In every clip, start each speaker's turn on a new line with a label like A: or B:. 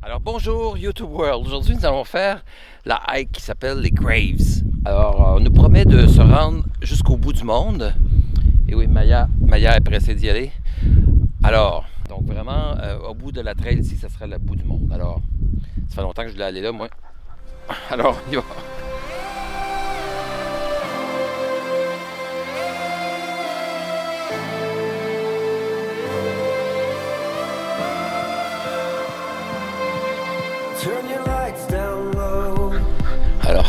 A: Alors bonjour YouTube World, aujourd'hui nous allons faire la hike qui s'appelle les Graves. Alors on nous promet de se rendre jusqu'au bout du monde. Et oui, Maya est pressée d'y aller. Alors, donc vraiment au bout de la trail ici, ça sera le bout du monde. Alors, ça fait longtemps que je voulais aller là moi. Alors, on y va. Alors,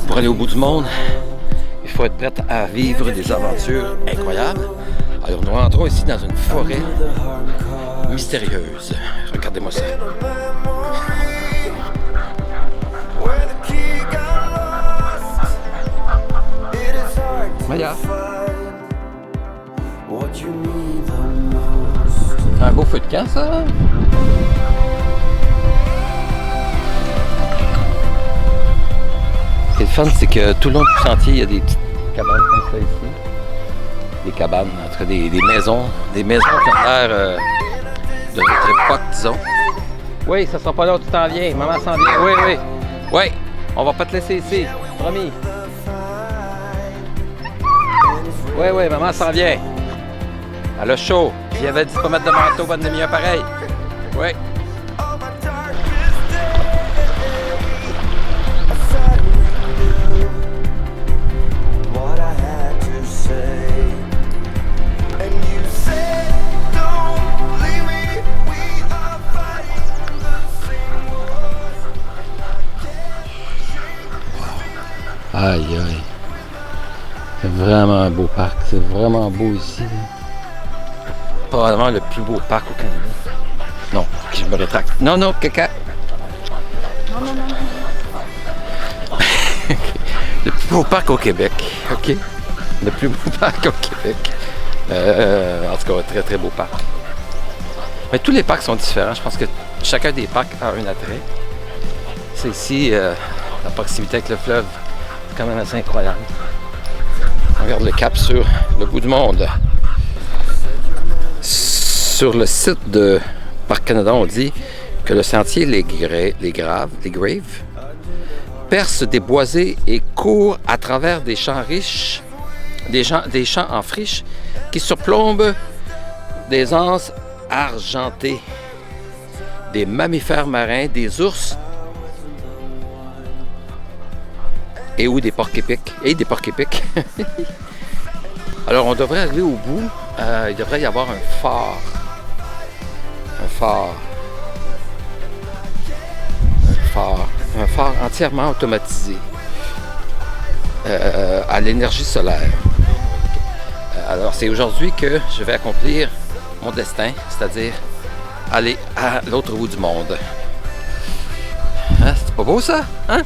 A: pour aller au bout du monde, il faut être prêt à vivre des aventures incroyables. Alors, nous rentrons ici dans une forêt mystérieuse. Regardez-moi ça. Maya. C'est un beau feu de camp, ça? Ce qui est le fun, c'est que tout le long du sentier, il y a des petites cabanes comme ça ici. Des cabanes, en tout cas des maisons qui ont l'air de notre époque, disons. Oui, ça sera pas là où tu t'en viens. Maman s'en vient. Oui. Oui, on va pas te laisser ici. Promis. Oui, maman s'en vient. Elle a chaud. J'y avais dit de pas mettre de manteau, pas de demi-heure pareil. Oui. Aïe. C'est vraiment un beau parc. C'est vraiment beau ici. Probablement le plus beau parc au Canada. Non, je me rétracte. Non, caca. Non. Le plus beau parc au Québec. OK? Le plus beau parc au Québec. En tout cas, un très, très beau parc. Mais tous les parcs sont différents. Je pense que chacun des parcs a un attrait. C'est ici, la proximité avec le fleuve. C'est quand même assez incroyable. On regarde le cap sur le bout du monde. Sur le site de Parc Canada, on dit que le sentier Les Graves, perce des boisés et court à travers des champs riches, des champs en friche qui surplombent des anses argentées, des mammifères marins, des ours et des porcs-épics. Alors, on devrait arriver au bout. Il devrait y avoir un phare. Un phare entièrement automatisé à l'énergie solaire. Alors, c'est aujourd'hui que je vais accomplir mon destin, c'est-à-dire aller à l'autre bout du monde. Hein, c'est pas beau, ça? Hein?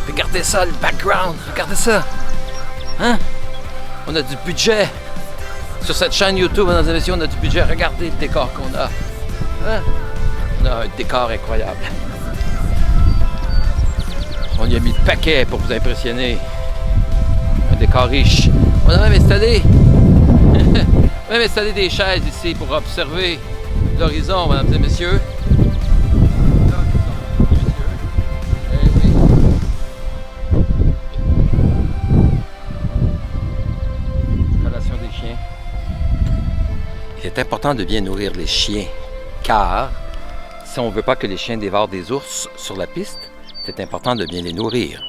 A: Regardez ça, le background. Regardez ça. Hein? On a du budget. Sur cette chaîne YouTube, mesdames et messieurs, on a du budget. Regardez le décor qu'on a. Hein? On a un décor incroyable. On y a mis le paquet pour vous impressionner. Un décor riche. On a même installé des chaises ici pour observer l'horizon, mesdames et messieurs. Il est important de bien nourrir les chiens, car si on ne veut pas que les chiens dévorent des ours sur la piste, c'est important de bien les nourrir.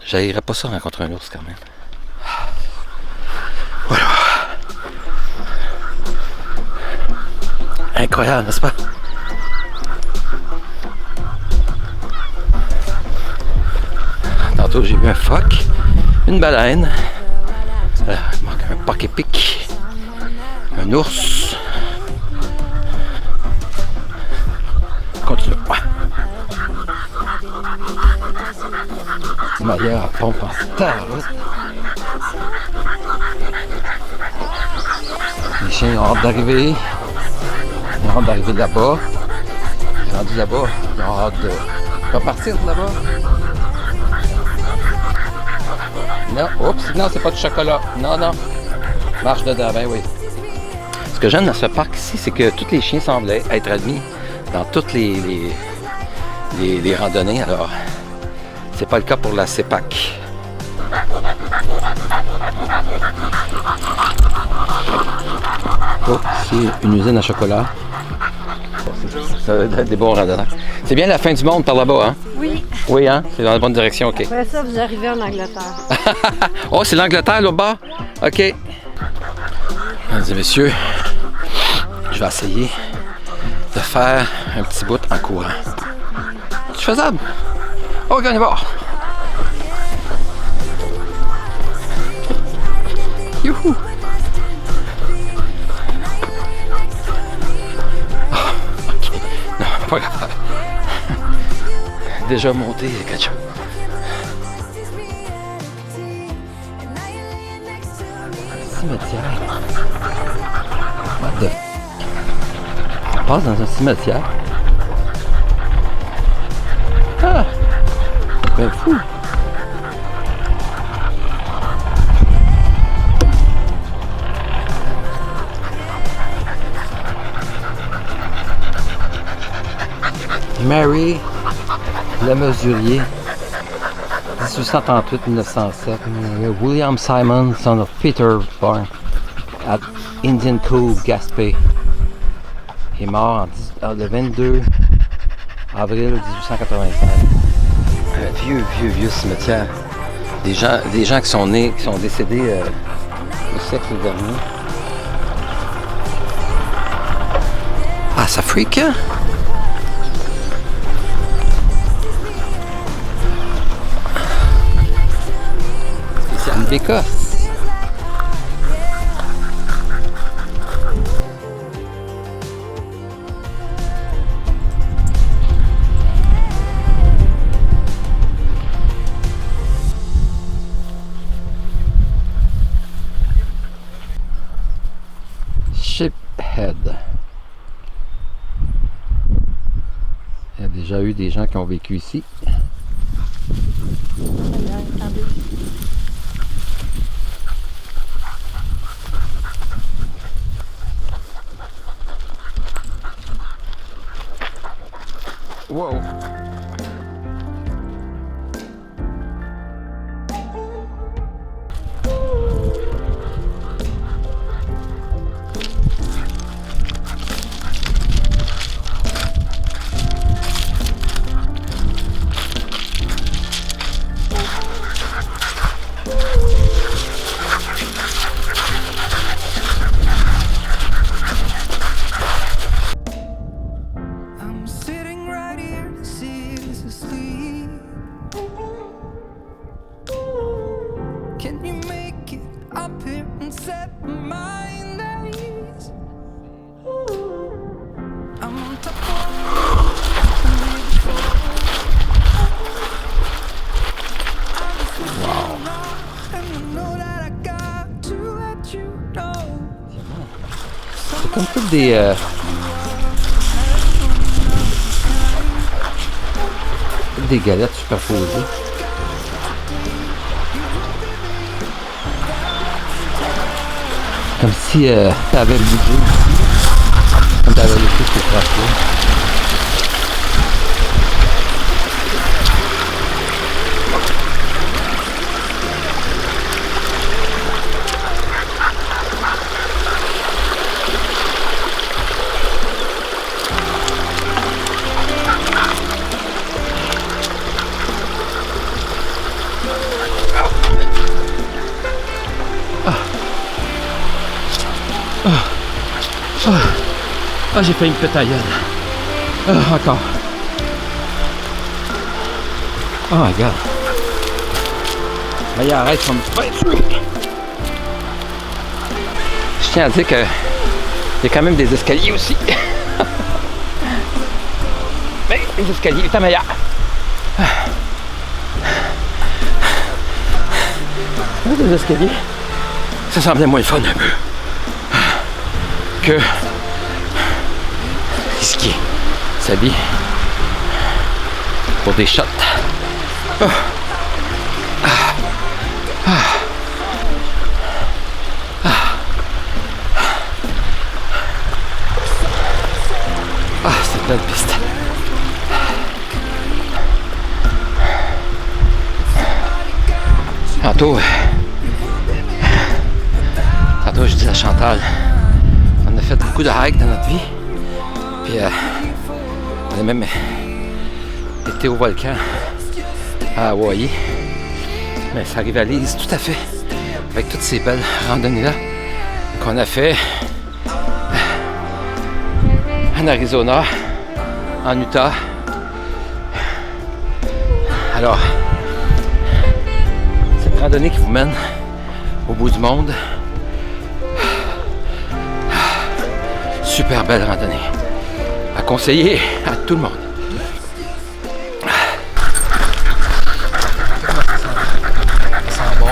A: J'haïrais pas ça rencontrer un ours quand même. Voilà. Incroyable, n'est-ce pas? Tantôt j'ai vu un phoque, une baleine. Il manque un porc-épic, un ours. Continue. Ouais. Maya pompe en taroute. Les chiens ont hâte d'arriver. Ils ont hâte d'arriver là-bas. Ils sont rendus là-bas. Ils ont hâte de repartir de là-bas. Non, oups, non, c'est pas du chocolat. Non. Marche dedans, ben oui. Ce que j'aime dans ce parc ici, c'est que tous les chiens semblent être admis dans toutes les randonnées. Alors, c'est pas le cas pour la CEPAC. Oh, ici, une usine à chocolat. Ça va être des bons randonneurs. C'est bien la fin du monde par là-bas, hein?
B: Oui.
A: Oui, hein? C'est dans la bonne direction, OK.
B: Après ça, vous arrivez en Angleterre.
A: Oh, c'est l'Angleterre, là-bas? OK. Mesdames et messieurs, je vais essayer de faire un petit bout en courant. C'est faisable? OK, on y va! Youhou! OK. Non, pas grave. Déjà monté, quelque chose. Cimetière. What the f... On passe dans un cimetière. Ah! Ben fou! Mary Le Mesurier, 1838-1907. William Simon, son of Peter, born at Indian Cove, Gaspé. Il est mort le 22 avril 1885. Un vieux cimetière. Des gens qui sont nés, qui sont décédés au siècle dernier. Ah, ça freak, hein? Spécial d'Écosse. Shiphead. Il y a déjà eu des gens qui ont vécu ici. Wow! C'est comme toutes des galettes superposées. Comme si t'avais le budget ici. Comme t'avais laissé ces traces-là. Ah, j'ai fait une pétaille. Encore. Oh my god. Mais arrête, ça me fait tuer. Je tiens à dire que il y a quand même des escaliers aussi. Mais les escaliers étaient meilleurs. Les escaliers, ça semblait moins fun un peu que risquer sa vie pour des shots. Belle piste. Tantôt, je dis à Chantal, on a fait beaucoup de hikes dans notre vie. Puis, on a même été au volcan à Hawaï. Mais ça rivalise tout à fait avec toutes ces belles randonnées-là qu'on a fait en Arizona, en Utah. Alors, cette randonnée qui vous mène au bout du monde, super belle randonnée à conseiller à tout le monde. Ça sent bon.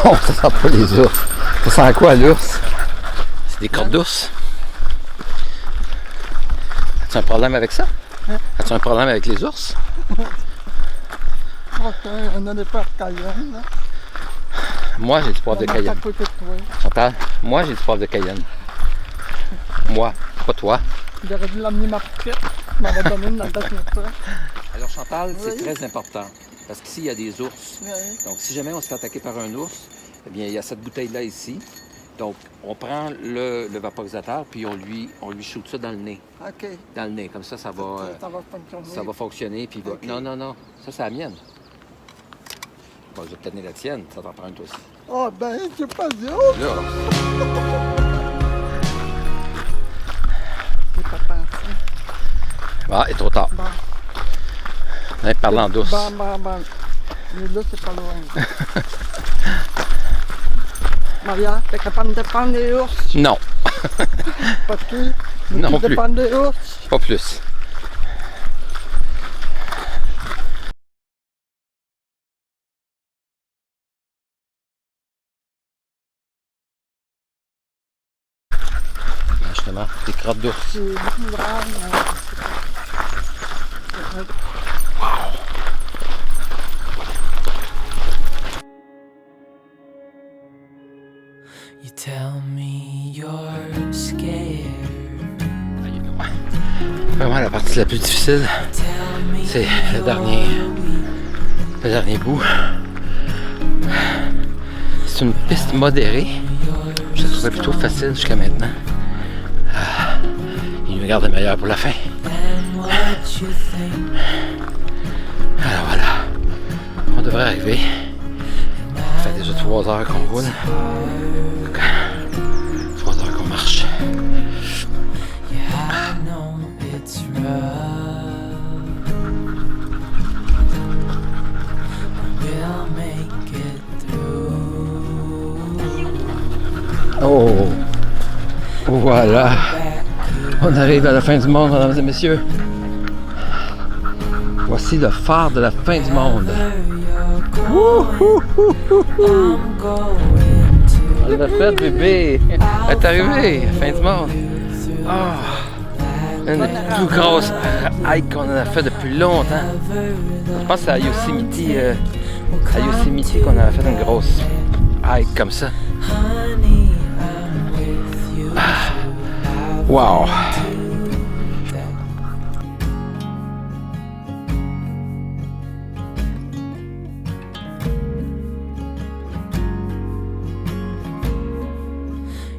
A: Non, ça sent pas les ours. Ça sent quoi l'ours? C'est des cordes d'ours. As-tu un problème avec ça?
C: Hein?
A: As-tu un problème avec les ours?
C: Ok, on a des peurs Cayenne.
A: Moi, j'ai du poivre de
C: On est à
A: Cayenne.
C: côté de toi.
A: Chantal, moi, j'ai du poivre de Cayenne. Moi, pas toi.
C: J'aurais dû l'amener ma piquette. Je m'avais donné une dans le destination.
A: Alors, Chantal,
C: Oui.
A: c'est très important. Parce qu'ici, il y a des ours.
C: Oui.
A: Donc, si jamais on se fait attaquer par un ours, eh bien, il y a cette bouteille-là ici. Donc, on prend le vaporisateur, puis on lui shoot ça dans le nez.
C: Ok.
A: Dans le nez. Comme ça, ça va
C: fonctionner.
A: ça va fonctionner. Puis il va-
C: Ok.
A: Non, non, non. Ça, c'est la mienne. Bon, je vais te donner la tienne. Ça t'en prend une, toi aussi.
C: Oh ben, j'ai pas dit oh!
A: Là,
C: J'ai pas pensé.
A: ah, il est trop tard.
C: Bon.
A: Hein, parlant douce.
C: Bon. Mais là, c'est pas loin. Maria, t'es capable de prendre des ours?
A: Non,
C: Pas tout.
A: Non
C: Tu
A: plus.
C: de prendre des ours?
A: pas plus. Justement, des crottes d'ours.
C: C'est beaucoup de rare, mais...
D: You tell me you're scared.
A: Vraiment, la partie la plus difficile,
D: Tell me
A: c'est le
D: you're
A: dernier bout. C'est une piste modérée. Je la trouvais plutôt facile jusqu'à maintenant. Ah, il nous garde le meilleur pour la fin.
D: and what you think.
A: Alors voilà, on devrait arriver. Ça fait déjà 3 heures qu'on roule. 3 heures qu'on marche.
D: Yeah, I know it's rough. We'll make it through.
A: Oh! Voilà! On arrive à la fin du monde, mesdames et messieurs. Voici le phare de la fin du monde.
D: I'm going to
A: On l'a fait, bébé! Elle est arrivée, la fin du monde. Ah! Une des plus grosses hikes qu'on a fait depuis longtemps. Je pense que c'est à Yosemite qu'on a fait une grosse hike comme ça.
D: honey, I'm with you.
A: Wow!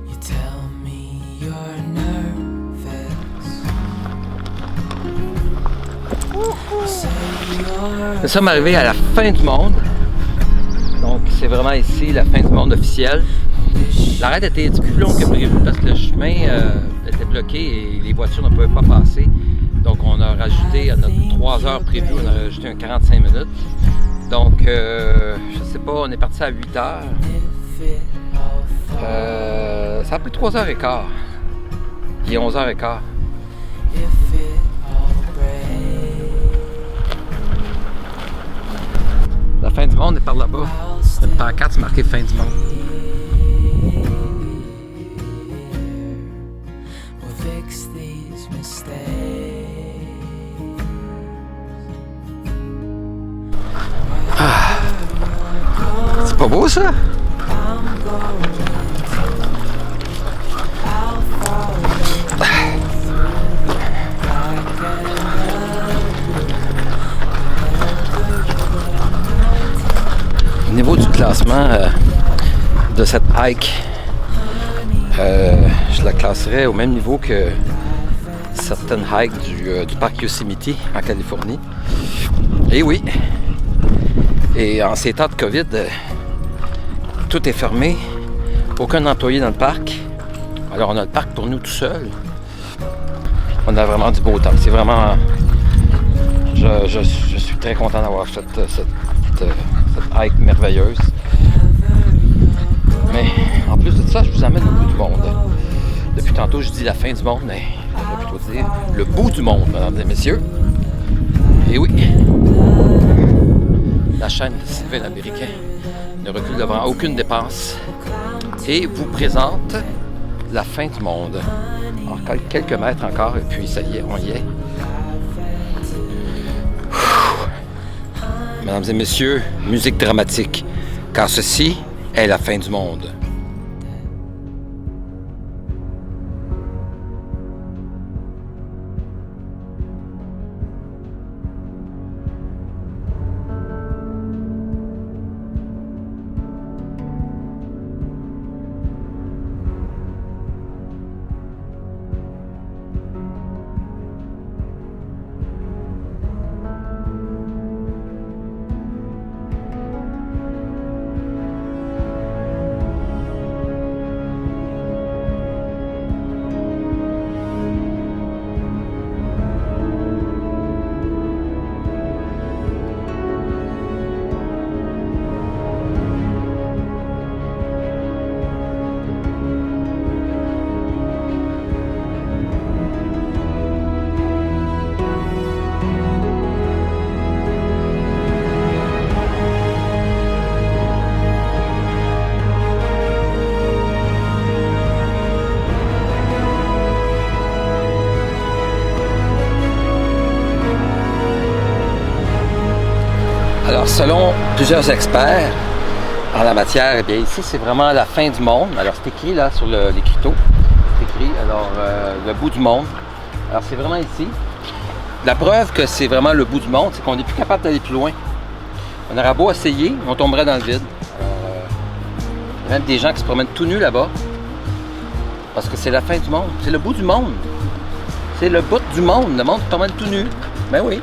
D: You tell me you're nervous. You say you're
A: Nous sommes arrivés à la fin du monde. Donc, c'est vraiment ici la fin du monde officielle. L'arrêt était un petit peu plus long que prévu parce que le chemin était bloqué et les voitures ne pouvaient pas passer. Donc, on a rajouté à notre 3 heures prévues, on a rajouté un 45 minutes. Donc, je sais pas, on est parti à 8 heures.
D: if it all falls.
A: Ça a pris 3 heures et quart. Il est 11 heures et quart.
D: If it all breaks.
A: La fin du monde est par là-bas.
D: I'll stay
A: Une pancarte marquée fin du monde.
D: We'll fix these mistakes.
A: C'est pas beau ça?
D: I'm going
A: Au niveau du classement de cette hike, je la classerais au même niveau que certaines hikes du parc Yosemite en Californie. Et oui, et en ces temps de COVID, tout est fermé, aucun employé dans le parc. Alors on a le parc pour nous tout seuls. On a vraiment du beau temps. C'est vraiment... Je suis très content d'avoir fait cette hike merveilleuse. Mais en plus de ça, je vous amène au bout du monde. Depuis tantôt, je dis la fin du monde, mais je devrais plutôt dire le bout du monde, mesdames et messieurs. Et oui, la chaîne de Sylvain l'Américain ne recule devant aucune dépense et vous présente la fin du monde. Alors, quelques mètres encore, et puis ça y est, on y est. Mesdames et messieurs, musique dramatique, car ceci est la fin du monde. Alors, selon plusieurs experts en la matière, eh bien, ici, c'est vraiment la fin du monde. Alors, c'est écrit là sur l'écriteau. C'est écrit, alors, le bout du monde. Alors, c'est vraiment ici. La preuve que c'est vraiment le bout du monde, c'est qu'on n'est plus capable d'aller plus loin. On aurait beau essayer, on tomberait dans le vide. Il y a même des gens qui se promènent tout nus là-bas. Parce que c'est la fin du monde. C'est le bout du monde. C'est le bout du monde. Le monde se promène tout nu. Ben oui.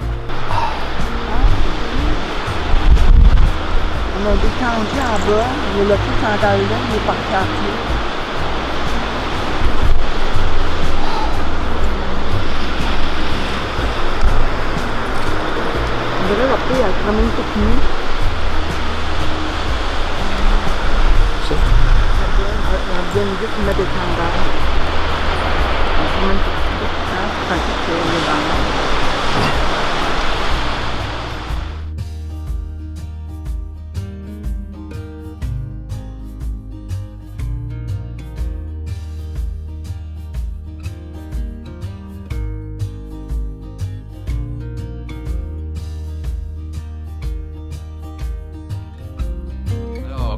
C: On a descendu en bas, le lotus central là, il est parti à pied. On dirait la fille, elle se promène toute nue.
A: Ça?
C: Elle vient juste mettre des sandales. Elle se promène toute nue, je pensais que c'était le ballon.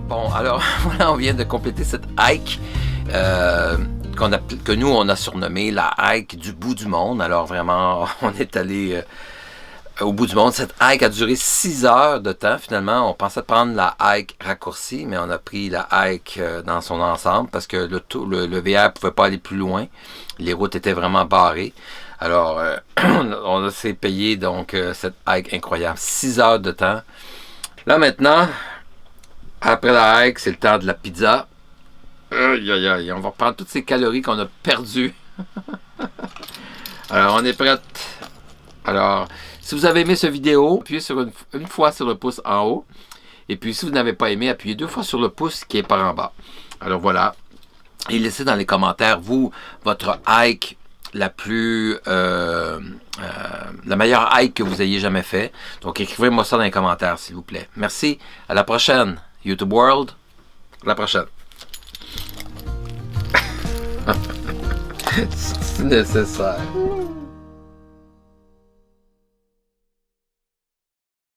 A: Bon, alors voilà, on vient de compléter cette hike que nous, on a surnommé la hike du bout du monde. Alors vraiment, on est allé au bout du monde. Cette hike a duré 6 heures de temps. Finalement, on pensait prendre la hike raccourcie, mais on a pris la hike dans son ensemble parce que le VR ne pouvait pas aller plus loin. Les routes étaient vraiment barrées. Alors, on s'est payé donc cette hike incroyable. 6 heures de temps. Là maintenant... Après la hike, c'est le temps de la pizza. Aïe, aïe, aïe. On va reprendre toutes ces calories qu'on a perdues. Alors, on est prête. Alors, si vous avez aimé cette vidéo, appuyez sur une fois sur le pouce en haut. Et puis, si vous n'avez pas aimé, appuyez 2 fois sur le pouce qui est par en bas. Alors, voilà. Et laissez dans les commentaires, vous, votre hike la plus... la meilleure hike que vous ayez jamais fait. Donc, écrivez-moi ça dans les commentaires, s'il vous plaît. Merci. À la prochaine. YouTube World, à la prochaine. C'est nécessaire.